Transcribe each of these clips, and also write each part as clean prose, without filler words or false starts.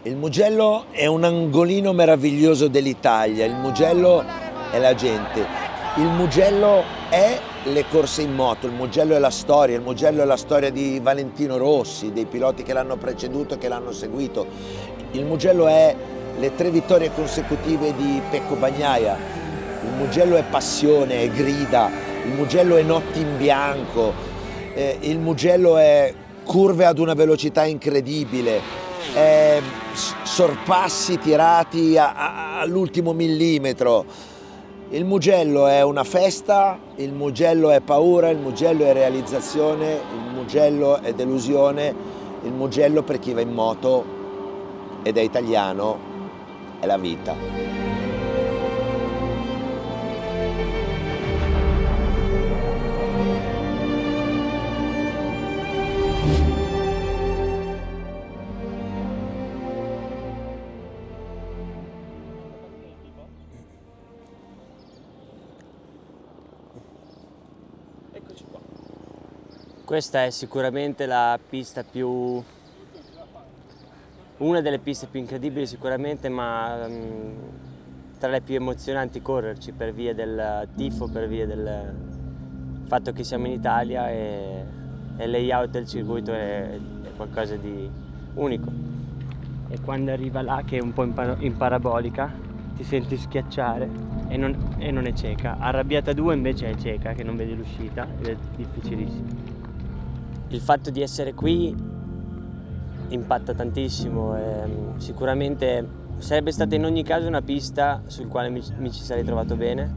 Il Mugello è un angolino meraviglioso dell'Italia, il Mugello è la gente, il Mugello è le corse in moto, il Mugello è la storia, il Mugello è la storia di Valentino Rossi, dei piloti che l'hanno preceduto e che l'hanno seguito. Il Mugello è le 3 vittorie consecutive di Pecco Bagnaia, il Mugello è passione, è grida, il Mugello è notti in bianco, il Mugello è curve ad una velocità incredibile, sorpassi tirati all'ultimo millimetro. Il Mugello è una festa, il Mugello è paura, il Mugello è realizzazione, il Mugello è delusione, il Mugello per chi va in moto ed è italiano è la vita. Eccoci qua. Questa è sicuramente la pista una delle piste più incredibili sicuramente, ma tra le più emozionanti correrci per via del tifo, per via del fatto che siamo in Italia e il layout del circuito è qualcosa di unico. E quando arriva là, che è un po' in parabolica, ti senti schiacciare e non è cieca. Arrabbiata 2 invece è cieca, che non vedi l'uscita ed è difficilissimo. Il fatto di essere qui impatta tantissimo, sicuramente sarebbe stata in ogni caso una pista sul quale mi ci sarei trovato bene,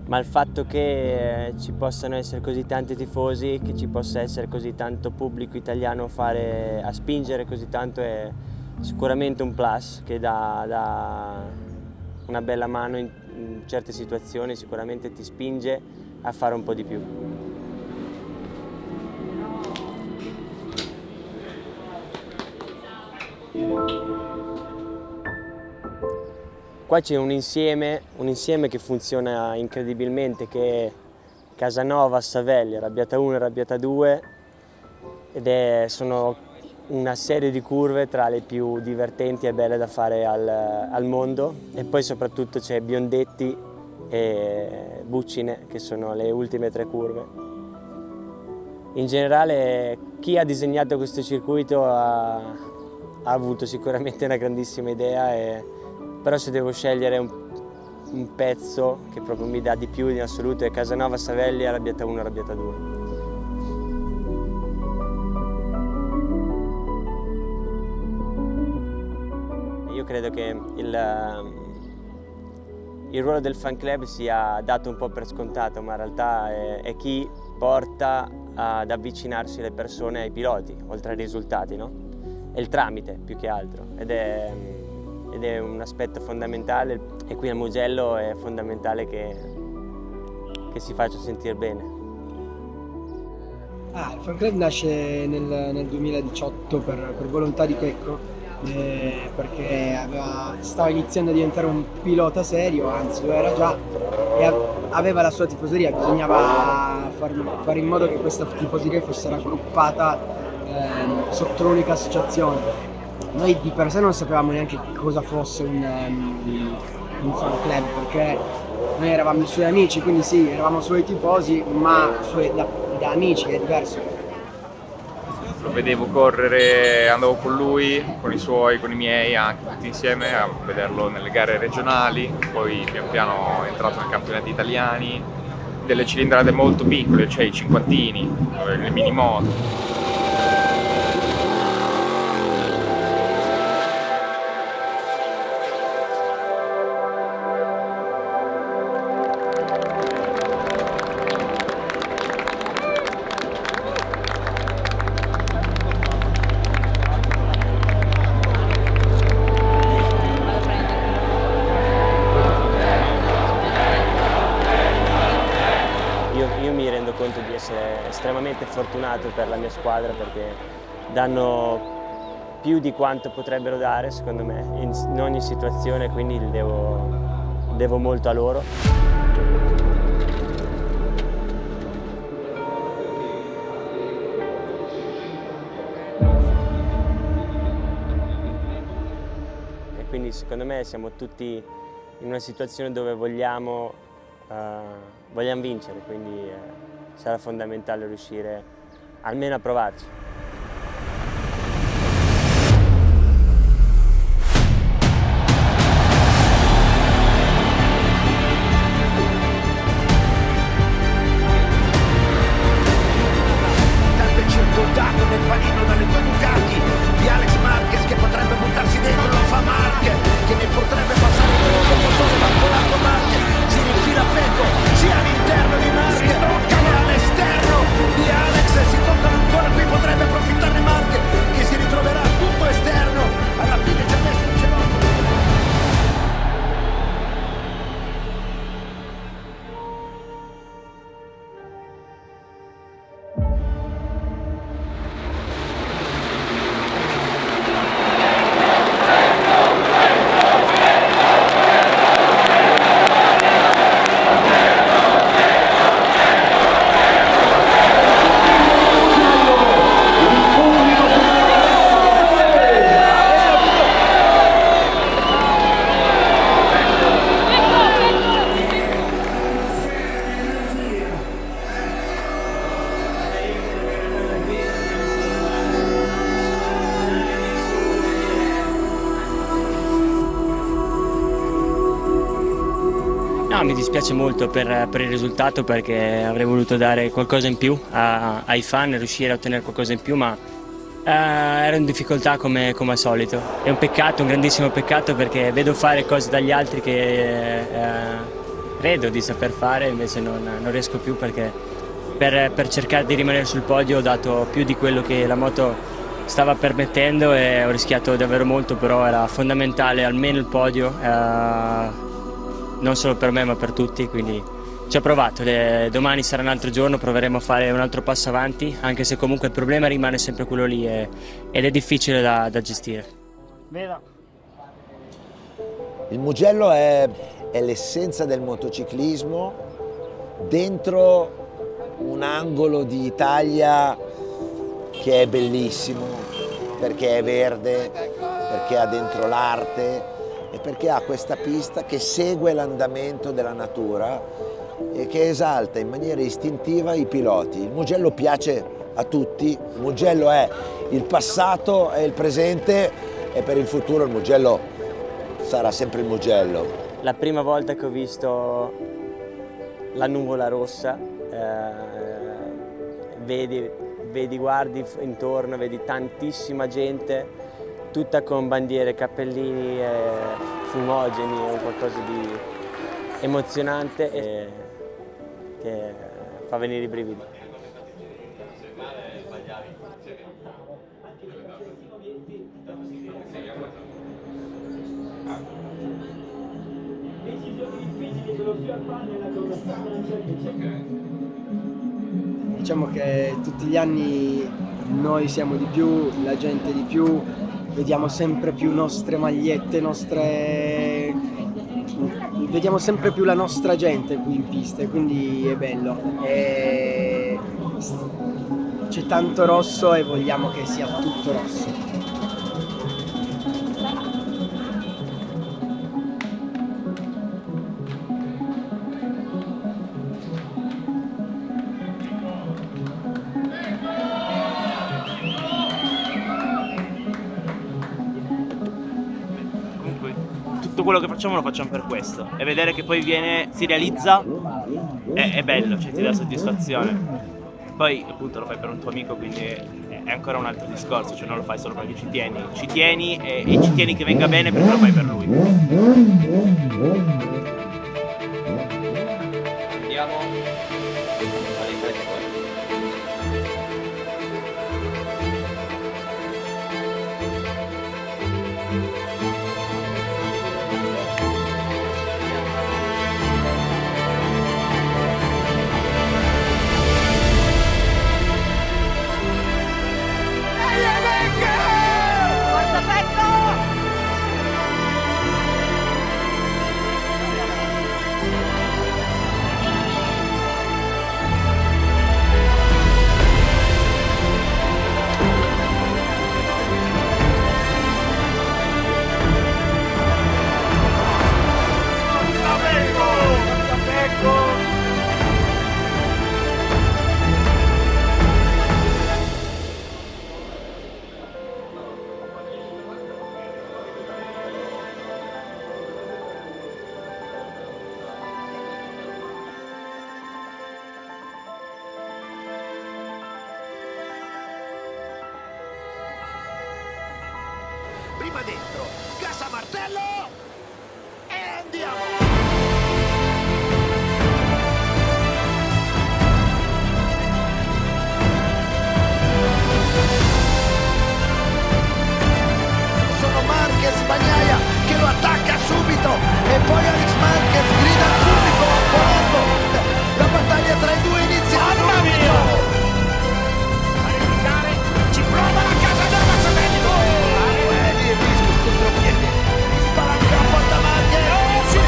ma il fatto che ci possano essere così tanti tifosi, che ci possa essere così tanto pubblico italiano a spingere così tanto è sicuramente un plus che dà una bella mano in certe situazioni, sicuramente ti spinge a fare un po' di più. Qua c'è un insieme che funziona incredibilmente, che è Casanova, Savelli, Arrabbiata 1 e Arrabbiata 2, sono una serie di curve tra le più divertenti e belle da fare al mondo, e poi soprattutto c'è Biondetti e Buccine, che sono le ultime 3 curve. In generale chi ha disegnato questo circuito ha avuto sicuramente una grandissima idea, però se devo scegliere un pezzo che proprio mi dà di più in assoluto è Casanova, Savelli, Arrabbiata 1, Arrabbiata 2. Io credo che il ruolo del fan club sia dato un po' per scontato, ma in realtà è chi porta ad avvicinarsi le persone ai piloti, oltre ai risultati, no? È il tramite più che altro ed è un aspetto fondamentale, e qui al Mugello è fondamentale che si faccia sentire bene. Il fan club nasce nel 2018 per volontà di Pecco, perché stava iniziando a diventare un pilota serio, anzi lo era già, e aveva la sua tifoseria. Bisognava fare in modo che questa tifoseria fosse raggruppata sotto l'unica associazione. Noi di per sé non sapevamo neanche cosa fosse un fan club, perché noi eravamo i suoi amici, quindi sì, eravamo suoi tifosi, ma da amici, che è diverso. Lo vedevo correre, andavo con lui, con i suoi, con i miei, anche tutti insieme, a vederlo nelle gare regionali, poi pian piano è entrato nei campionati italiani, delle cilindrate molto piccole, cioè i cinquantini, le mini moto. Io mi rendo conto di essere estremamente fortunato per la mia squadra, perché danno più di quanto potrebbero dare, secondo me, in ogni situazione, quindi devo molto a loro. quindi secondo me siamo tutti in una situazione dove vogliamo vincere, quindi sarà fondamentale riuscire almeno a provarci. Circondato nel panino dalle due Ducati di Alex Marquez, che potrebbe buttarsi dentro, lo fa Marquez, che ne potrebbe passare il secondo motore bancolato. Marquez si infila a Pecco sia all'interno di Marquez che all'esterno di Alex, si toccano ancora, qui potrebbe approfittarne Marquez, che si ritroverà tutto esterno, alla fine ci ha messo un celotto. No, mi dispiace molto per il risultato, perché avrei voluto dare qualcosa in più ai fan, riuscire a ottenere qualcosa in più, ma ero in difficoltà come al solito. È un peccato, un grandissimo peccato, perché vedo fare cose dagli altri che credo di saper fare, invece non riesco più, perché per cercare di rimanere sul podio ho dato più di quello che la moto stava permettendo e ho rischiato davvero molto, però era fondamentale almeno il podio. Non solo per me ma per tutti, quindi ci ho provato. Domani sarà un altro giorno, proveremo a fare un altro passo avanti, anche se comunque il problema rimane sempre quello lì ed è difficile da gestire. Il Mugello è l'essenza del motociclismo dentro un angolo di Italia che è bellissimo, perché è verde, perché ha dentro l'arte e perché ha questa pista che segue l'andamento della natura e che esalta in maniera istintiva i piloti. Il Mugello piace a tutti, il Mugello è il passato, è il presente e per il futuro il Mugello sarà sempre il Mugello. La prima volta che ho visto la nuvola rossa, guardi intorno, vedi tantissima gente, tutta con bandiere, cappellini, fumogeni, è un qualcosa di emozionante e che fa venire i brividi. Diciamo che tutti gli anni noi siamo di più, la gente di più, vediamo sempre più nostre magliette, vediamo sempre più la nostra gente qui in pista, quindi è bello. C'è tanto rosso e vogliamo che sia tutto rosso. Tutto quello che facciamo lo facciamo per questo, e vedere che poi si realizza è bello, cioè ti dà soddisfazione. Poi appunto lo fai per un tuo amico, quindi è ancora un altro discorso, cioè non lo fai solo perché ci tieni e ci tieni che venga bene perché lo fai per lui. Andiamo. prima dentro, gas a martello e andiamo! Marquez, Bagnaia che lo attacca subito e poi Alex Marquez grida al pubblico volando. La battaglia tra i due inizia subito. A replicare, ci prova la casa della Savelli. Il rischio il contropiede, spalanca a porta Marquez, si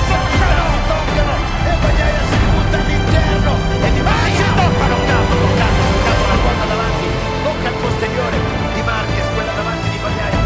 toccano e Bagnaia si butta all'interno e Di Maria toccato la ruota davanti, tocca il posteriore di Marquez, quella davanti di Bagnaia.